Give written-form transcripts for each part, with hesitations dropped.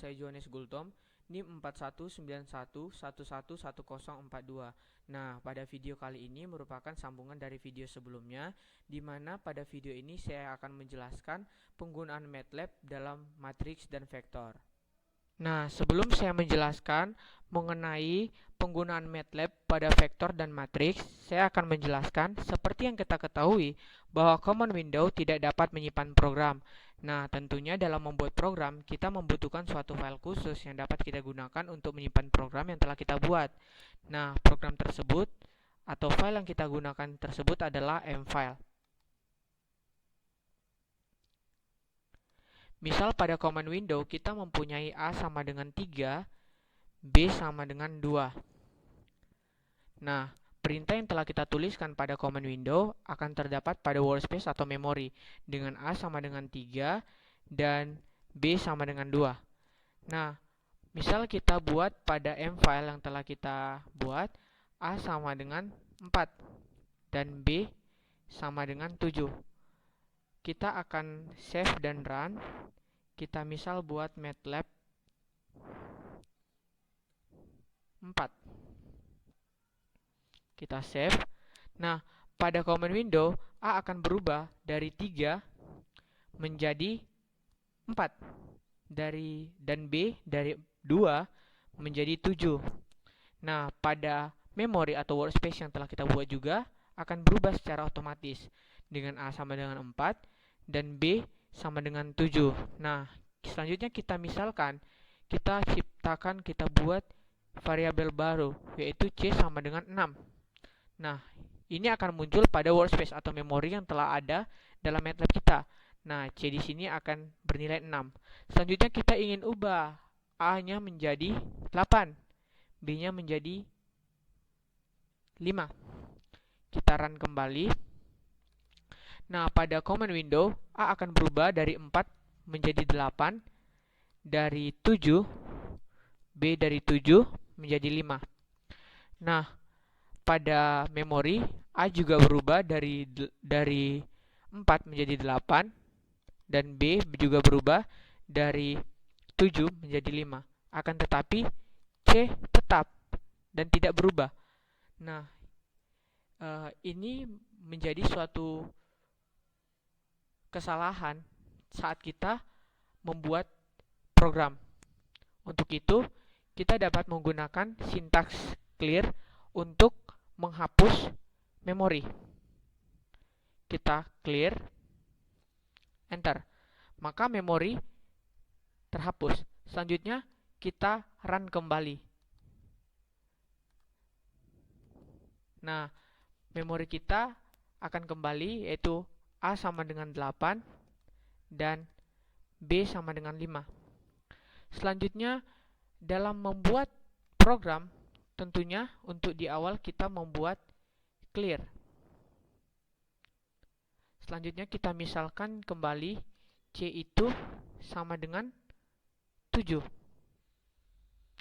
saya Johannes Gultom, NIM 4191111042. Nah, pada video kali ini merupakan sambungan dari video sebelumnya, di mana pada video ini saya akan menjelaskan penggunaan MATLAB dalam matriks dan vektor. Nah, sebelum saya menjelaskan mengenai penggunaan MATLAB pada vektor dan matriks, saya akan menjelaskan seperti yang kita ketahui bahwa command window tidak dapat menyimpan program. Nah, tentunya dalam membuat program, kita membutuhkan suatu file khusus yang dapat kita gunakan untuk menyimpan program yang telah kita buat. Nah, program tersebut atau file yang kita gunakan tersebut adalah mfile. Misal pada command window kita mempunyai A sama dengan 3, B sama dengan 2. Nah, perintah yang telah kita tuliskan pada command window akan terdapat pada workspace atau memori dengan A sama dengan 3 dan B sama dengan 2. Nah, misal kita buat pada mfile yang telah kita buat A sama dengan 4 dan B sama dengan 7. Kita akan save dan run. Kita misal buat MATLAB 4. Kita save. Nah, pada command window A akan berubah dari 3 menjadi 4 dan B dari 2 menjadi 7. Nah, pada memori atau workspace yang telah kita buat juga akan berubah secara otomatis dengan A sama dengan 4 dan B sama dengan 7. Nah, selanjutnya kita misalkan kita buat variabel baru yaitu C sama dengan 6. Nah, ini akan muncul pada workspace atau memori yang telah ada dalam MATLAB kita. Nah, C di sini akan bernilai 6. Selanjutnya kita ingin ubah A-nya menjadi 8, B-nya menjadi 5. Kita run kembali. Nah, pada command window, A akan berubah dari 4 menjadi 8, dari 7, B dari 7 menjadi 5. Nah, pada memori, A juga berubah dari 4 menjadi 8, dan B juga berubah dari 7 menjadi 5. Akan tetapi, C tetap dan tidak berubah. Nah, ini menjadi suatu kesalahan saat kita membuat program. Untuk itu, kita dapat menggunakan sintaks clear untuk menghapus memori. Kita clear, enter. Maka memori terhapus. Selanjutnya, kita run kembali. Nah, memori kita akan kembali yaitu A sama dengan 8 dan B sama dengan 5. Selanjutnya, dalam membuat program, tentunya untuk di awal kita membuat clear. Selanjutnya kita misalkan kembali C itu sama dengan 7.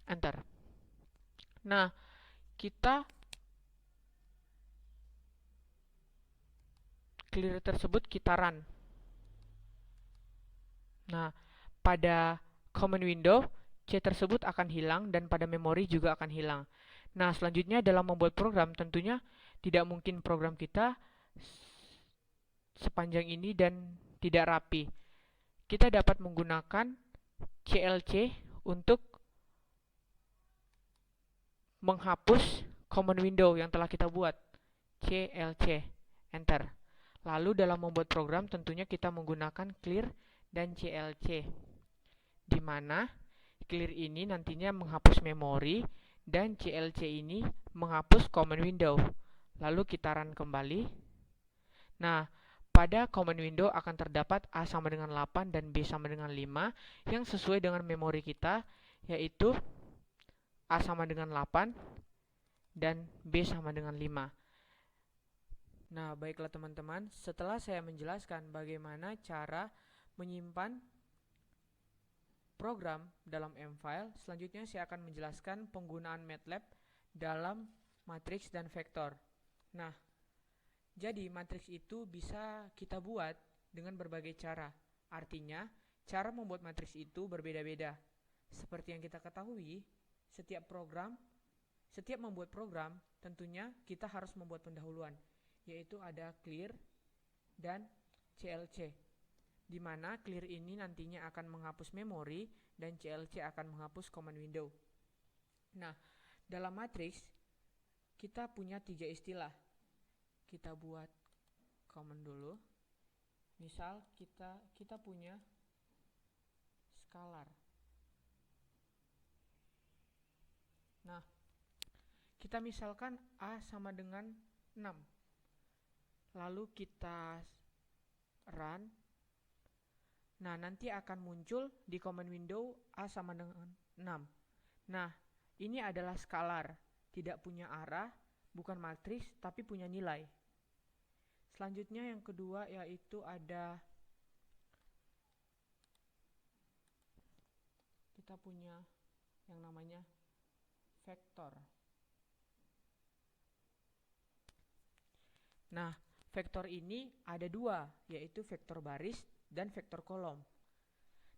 Enter. Nah, kita clear tersebut kita run. Nah, pada command window, C tersebut akan hilang dan pada memori juga akan hilang. Nah, selanjutnya dalam membuat program, tentunya tidak mungkin program kita sepanjang ini dan tidak rapi. Kita dapat menggunakan CLC untuk menghapus command window yang telah kita buat. CLC, enter. Lalu dalam membuat program tentunya kita menggunakan clear dan CLC, di mana clear ini nantinya menghapus memori dan CLC ini menghapus command window. Lalu kita run kembali. Nah, pada command window akan terdapat A sama dengan 8 dan B sama dengan 5 yang sesuai dengan memori kita, yaitu A sama dengan 8 dan B sama dengan 5. Nah, baiklah teman-teman, setelah saya menjelaskan bagaimana cara menyimpan program dalam mfile, selanjutnya saya akan menjelaskan penggunaan MATLAB dalam matriks dan vektor. Nah, jadi matriks itu bisa kita buat dengan berbagai cara. Artinya, cara membuat matriks itu berbeda-beda. seperti yang kita ketahui, setiap membuat program, tentunya kita harus membuat pendahuluan, yaitu ada clear dan CLC, di mana clear ini nantinya akan menghapus memori dan CLC akan menghapus command window. Nah, dalam matriks kita punya 3 istilah. Kita buat command dulu. Misal kita punya scalar. Nah, kita misalkan A sama dengan 6. Lalu kita run. Nah, nanti akan muncul di command window A sama dengan 6. Nah, ini adalah scalar, tidak punya arah, bukan matriks, tapi punya nilai. Selanjutnya yang kedua yaitu kita punya yang namanya vektor. Nah, vektor ini ada 2, yaitu vektor baris dan vektor kolom.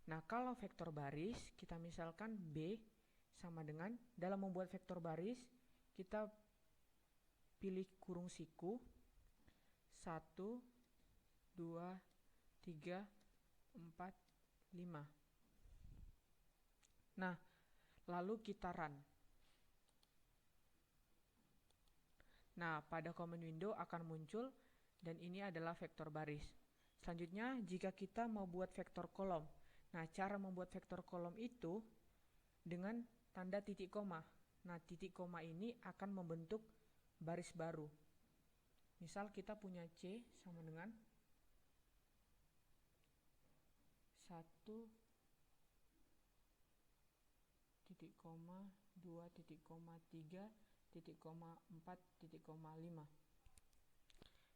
Nah, kalau vektor baris, kita misalkan B sama dengan, dalam membuat vektor baris, kita pilih kurung siku, 1, 2, 3, 4, 5. Nah, lalu kita run. Nah, pada command window akan muncul, dan ini adalah vektor baris. Selanjutnya, jika kita mau buat vektor kolom. Nah, cara membuat vektor kolom itu dengan tanda titik koma. Nah, titik koma ini akan membentuk baris baru. Misal kita punya C sama dengan 1 titik koma 2 titik koma 3 titik koma 4 titik koma 5.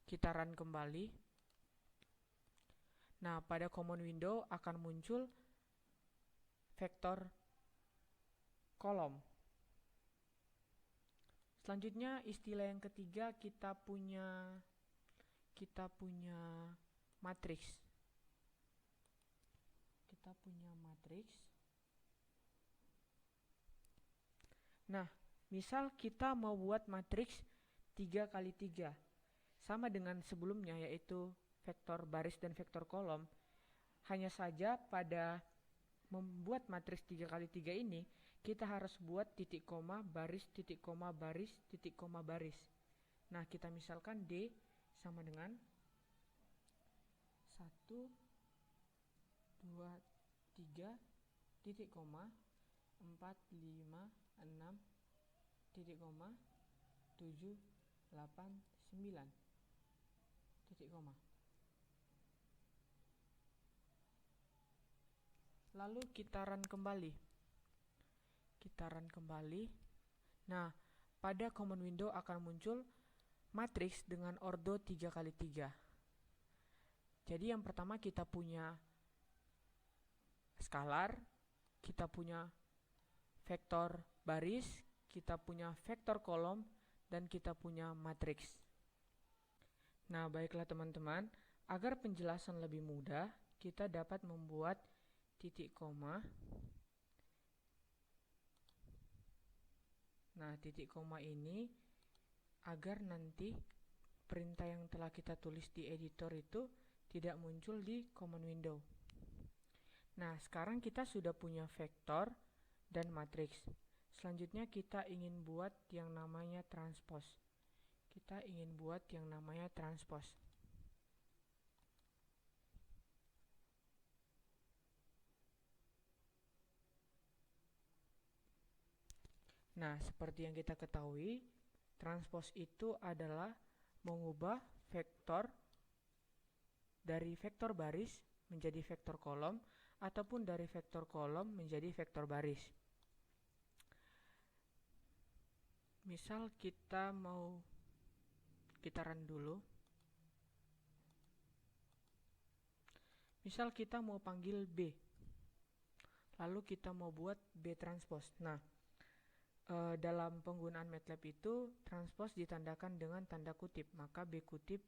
Kita run kembali. Nah, pada command window akan muncul vektor kolom. Selanjutnya istilah yang ketiga kita punya matriks. Nah, misal kita mau buat matriks 3 kali 3 sama dengan sebelumnya, yaitu vektor baris dan vektor kolom. Hanya saja pada membuat matriks 3 kali 3 ini kita harus buat titik koma baris titik koma baris titik koma baris. Nah, kita misalkan D sama dengan 1 2 3 titik koma 4 5 6 titik koma 7 8 9 titik koma. Lalu kita run kembali. Nah, pada command window akan muncul matriks dengan ordo 3 kali 3. Jadi yang pertama kita punya scalar, kita punya vektor baris, kita punya vektor kolom, dan kita punya matriks. Nah, baiklah teman-teman, agar penjelasan lebih mudah, kita dapat membuat titik koma. Nah, titik koma ini agar nanti perintah yang telah kita tulis di editor itu tidak muncul di command window. Nah, sekarang kita sudah punya vektor dan matriks. Selanjutnya kita ingin buat yang namanya transpose. Nah, seperti yang kita ketahui, transpose itu adalah mengubah vektor dari vektor baris menjadi vektor kolom ataupun dari vektor kolom menjadi vektor baris. Misal kita run dulu. Misal kita mau panggil B. Lalu kita mau buat B transpose. Nah, dalam penggunaan MATLAB itu transpose ditandakan dengan tanda kutip, maka B kutip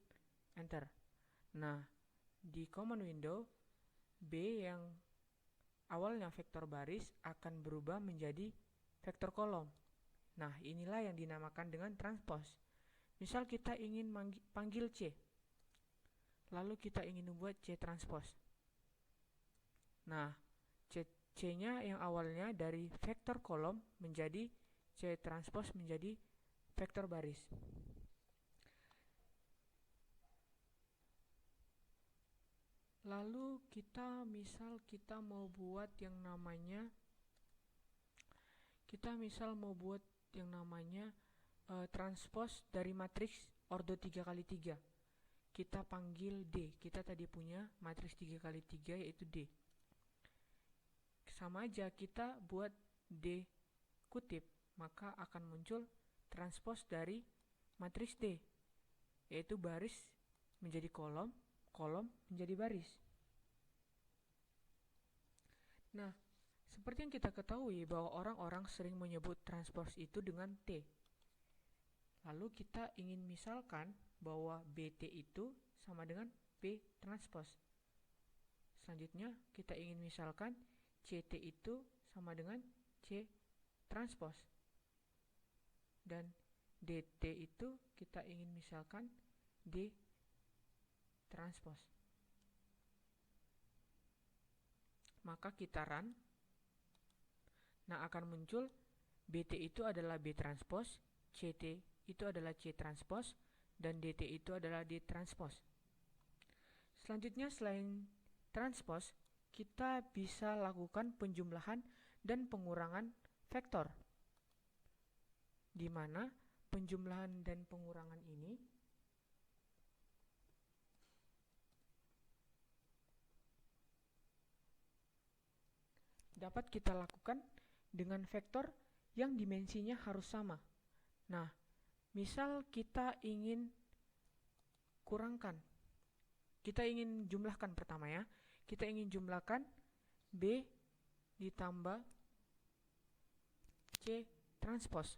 enter. Nah, di command window B yang awalnya vektor baris akan berubah menjadi vektor kolom. Nah, inilah yang dinamakan dengan transpose. Misal kita ingin panggil C, lalu kita ingin membuat C transpose. Nah, C-nya yang awalnya dari vektor kolom menjadi C transpose menjadi vektor baris. Lalu misal kita mau buat yang namanya transpose dari matriks ordo 3x3. Kita panggil D. Kita tadi punya matriks 3x3 yaitu D. Sama aja kita buat D kutip, maka akan muncul transpose dari matriks D, yaitu baris menjadi kolom, kolom menjadi baris. Nah, seperti yang kita ketahui bahwa orang-orang sering menyebut transpose itu dengan T. Lalu kita ingin misalkan bahwa BT itu sama dengan B transpose. Selanjutnya kita ingin misalkan CT itu sama dengan C transpose. Dan DT itu kita ingin misalkan D transpose. Maka kita run. Nah, akan muncul BT itu adalah B transpose, CT itu adalah C transpose, dan DT itu adalah D transpose. Selanjutnya, selain transpose, kita bisa lakukan penjumlahan dan pengurangan vektor, di mana penjumlahan dan pengurangan ini dapat kita lakukan dengan vektor yang dimensinya harus sama. Nah, misal kita ingin jumlahkan pertama ya. Kita ingin jumlahkan B ditambah C transpose.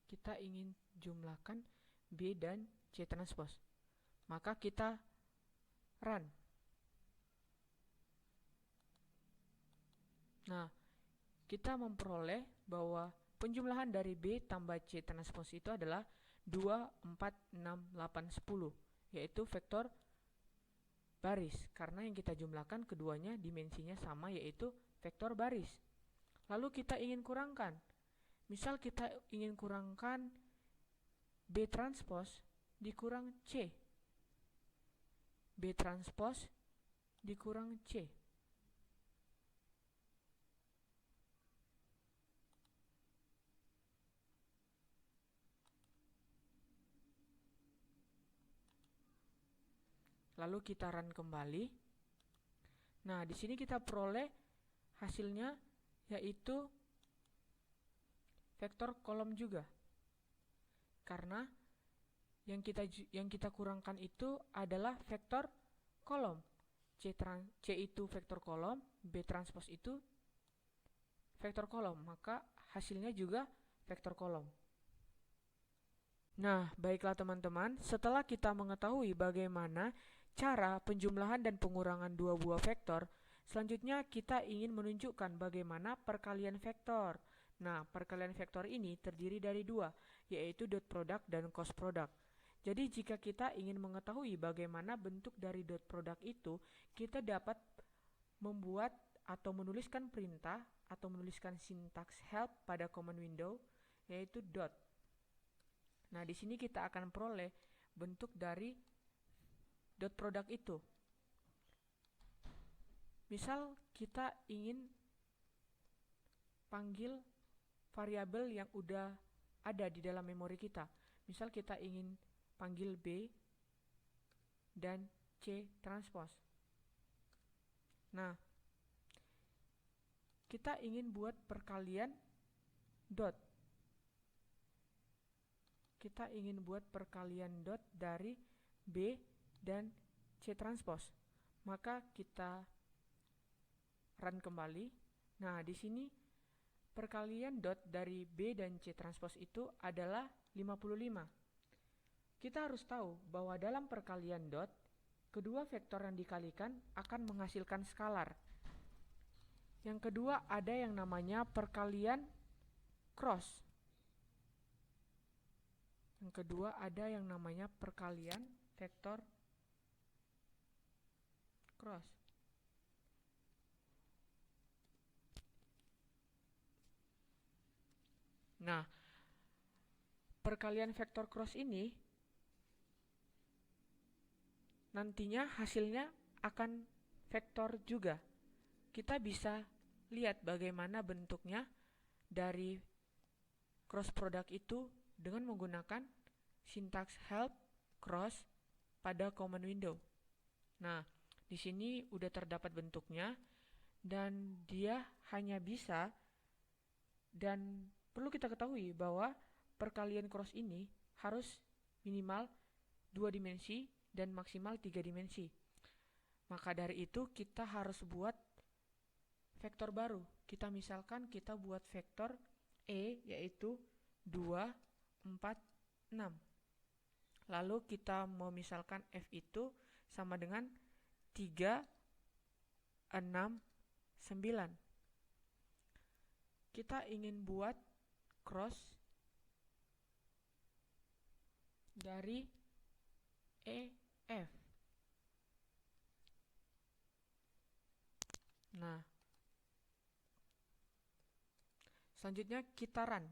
Kita ingin jumlahkan B dan C transpose. Maka kita run. Nah, kita memperoleh bahwa penjumlahan dari B tambah C transpose itu adalah 2, 4, 6, 8, 10, yaitu vektor baris. Karena yang kita jumlahkan keduanya dimensinya sama, yaitu vektor baris. Lalu kita ingin kurangkan. Misal kita ingin kurangkan B transpose dikurang C. B transpose dikurang C. Lalu kita run kembali. Nah, di sini kita peroleh hasilnya yaitu vektor kolom juga. Karena yang kita kurangkan itu adalah vektor kolom. C itu vektor kolom, B transpose itu vektor kolom, maka hasilnya juga vektor kolom. Nah, baiklah teman-teman, setelah kita mengetahui bagaimana cara penjumlahan dan pengurangan dua buah vektor, selanjutnya kita ingin menunjukkan bagaimana perkalian vektor. Nah, perkalian vektor ini terdiri dari dua, yaitu dot product dan cross product. Jadi jika kita ingin mengetahui bagaimana bentuk dari dot product itu, kita dapat membuat atau menuliskan perintah atau menuliskan sintaks help pada command window, yaitu dot. Nah, di sini kita akan peroleh bentuk dari dot product itu. Misal kita ingin panggil variabel yang udah ada di dalam memori kita. Misal kita ingin panggil B dan C transpose. Nah, kita ingin buat perkalian dot. Kita ingin buat perkalian dot dari B dan C transpose. Maka kita run kembali. Nah, di sini perkalian dot dari B dan C transpose itu adalah 55. Kita harus tahu bahwa dalam perkalian dot, kedua vektor yang dikalikan akan menghasilkan skalar. Yang kedua ada yang namanya perkalian cross. Yang kedua ada yang namanya perkalian vektor cross. Nah, perkalian vektor cross ini nantinya hasilnya akan vektor juga. Kita bisa lihat bagaimana bentuknya dari cross product itu dengan menggunakan sintaks help cross pada command window. Nah, di sini udah terdapat bentuknya dan dia hanya bisa, dan perlu kita ketahui bahwa perkalian cross ini harus minimal 2 dimensi dan maksimal 3 dimensi. Maka dari itu kita harus buat vektor baru. Kita misalkan kita buat vektor E yaitu 2, 4, 6. Lalu kita mau misalkan F itu sama dengan 3, 6, 9. Kita ingin buat cross dari EF. Nah, selanjutnya kita run.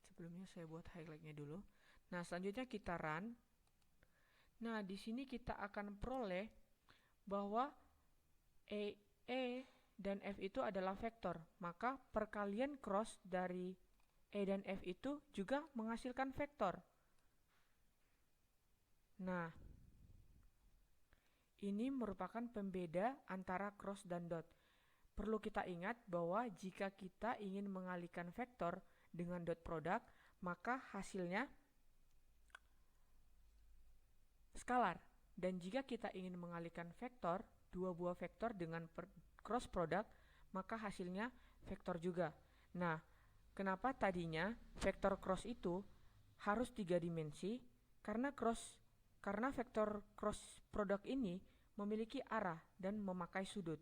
Sebelumnya saya buat highlightnya dulu. Nah, selanjutnya kita run. Nah, di sini kita akan peroleh bahwa E dan F itu adalah vektor. Maka perkalian cross dari E dan F itu juga menghasilkan vektor. Nah, ini merupakan pembeda antara cross dan dot. Perlu kita ingat bahwa jika kita ingin mengalihkan vektor dengan dot product, maka hasilnya skalar. Dan jika kita ingin mengalihkan vektor, dua buah vektor dengan cross product, maka hasilnya vektor juga. Nah, kenapa tadinya vektor cross itu harus 3 dimensi? Karena vektor cross product ini memiliki arah dan memakai sudut.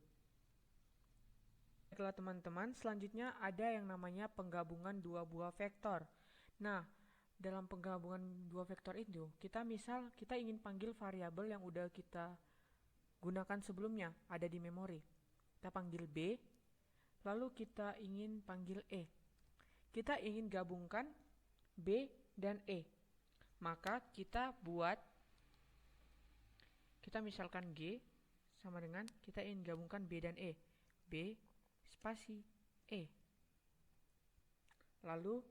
Baiklah teman-teman, selanjutnya ada yang namanya penggabungan dua buah vektor. Nah, dalam penggabungan dua vektor itu, kita ingin panggil variabel yang udah kita gunakan sebelumnya, ada di memori. Kita panggil B, lalu kita ingin panggil E. Kita ingin gabungkan B dan E. Maka kita misalkan G sama dengan kita ingin gabungkan B dan E. B spasi E. Lalu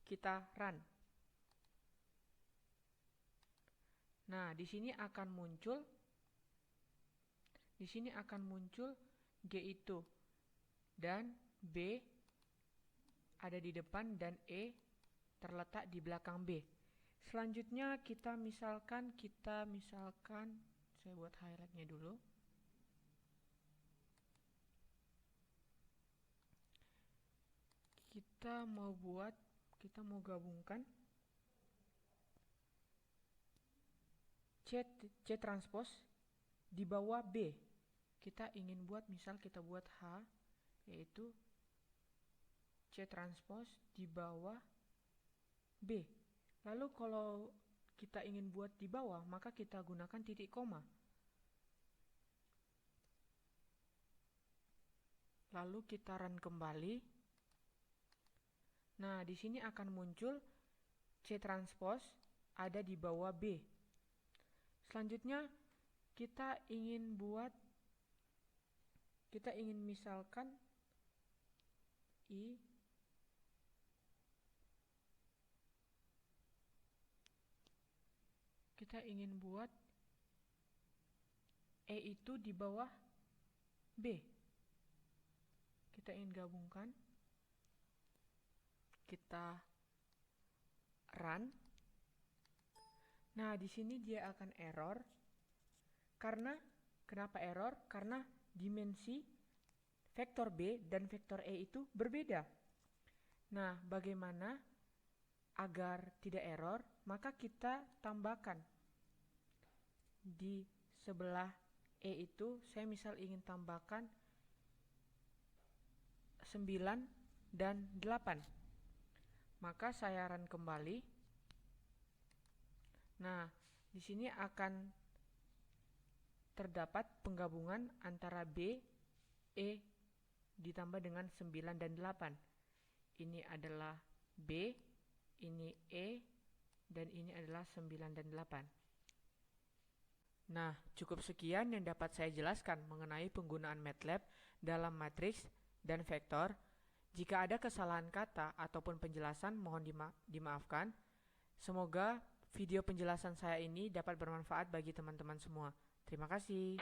kita run. Nah, di sini akan muncul G itu dan B ada di depan dan E terletak di belakang B. Selanjutnya kita misalkan saya buat highlightnya dulu. Kita mau gabungkan C transpose di bawah B. Kita ingin buat H yaitu C transpose di bawah B. Lalu kalau kita ingin buat di bawah, maka kita gunakan titik koma. Lalu kita run kembali. Nah, di sini akan muncul C transpose ada di bawah B. Selanjutnya kita ingin misalkan kita ingin buat E itu di bawah B. Kita ingin gabungkan. Kita run. Nah, di sini dia akan error. Kenapa error? Karena dimensi vektor B dan vektor E itu berbeda. Nah, bagaimana agar tidak error? Maka kita tambahkan di sebelah E itu, saya misal ingin tambahkan 9 dan 8. Maka saya run kembali. Nah, di sini akan terdapat penggabungan antara B, E ditambah dengan 9 dan 8. Ini adalah B, ini E, dan ini adalah 9 dan 8. Nah, cukup sekian yang dapat saya jelaskan mengenai penggunaan MATLAB dalam matriks dan vektor. Jika ada kesalahan kata ataupun penjelasan, mohon dimaafkan. Semoga video penjelasan saya ini dapat bermanfaat bagi teman-teman semua. Terima kasih.